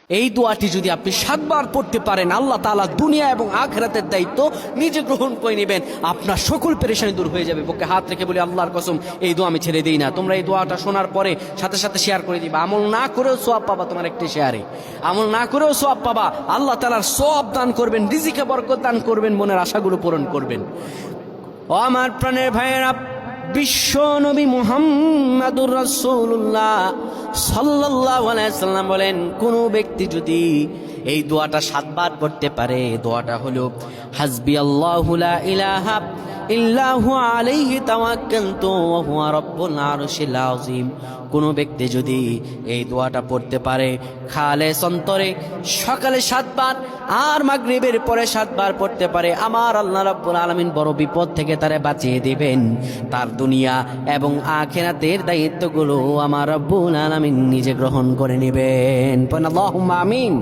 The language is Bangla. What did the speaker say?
এই দোয়াটি যদি আপনি 7 বার পড়তে পারেন, আল্লাহ তাআলা দুনিয়া এবং আখিরাতের দায়িত্ব নিজে গ্রহণ করে নেবেন। আপনার সকল পেরেশানি দূর হয়ে যাবে। বুকে হাত রেখে বলি, আল্লাহর কসম এই দোয়া আমি ছেড়ে দিই না। তোমরা এই দোয়াটা শোনার পরে সাথে সাথে শেয়ার করে দিবা। আমল না করেও সওয়াব পাবা, তোমার একটি শেয়ারে আমল না করেও সওয়াব পাবা। আল্লাহ তাআলার সওয়াব দান করবেন, রিজিকে বরকত দান করবেন, মনের আশাগুলো পূরণ করবেন। ও আমার প্রাণের ভাইয়েরা, বিশ্ব নবী মুহাম্মাদুর রাসূলুল্লাহ সাল্লাল্লাহু আলাইহি সাল্লাম বলেন, কোন ব্যক্তি যদি এই দোয়াটা 7 বার পড়তে পারে, দোয়াটা হলো হাসবি আল্লাহু লা ইলাহা ইল্লা হুয়া আলাইহি তাওয়াক্কালতু ওয়া হুয়া রাব্বুল আরশিল আযীম। কোন ব্যক্তি যদি এই দোয়াটা পড়তে পারে খালেস অন্তরে সকালে 7 বার আর মাগরিবের পরে 7 বার পড়তে পারে, আমার আল্লাহ রাব্বুল আলামিন বড় বিপদ থেকে তারে বাঁচিয়ে দিবেন। তার দুনিয়া এবং আখিরাতের দায়িত্বগুলো আমার রাব্বুল আলামিন নিজে গ্রহণ করে নেবেন। আল্লাহুম্মা আমিন।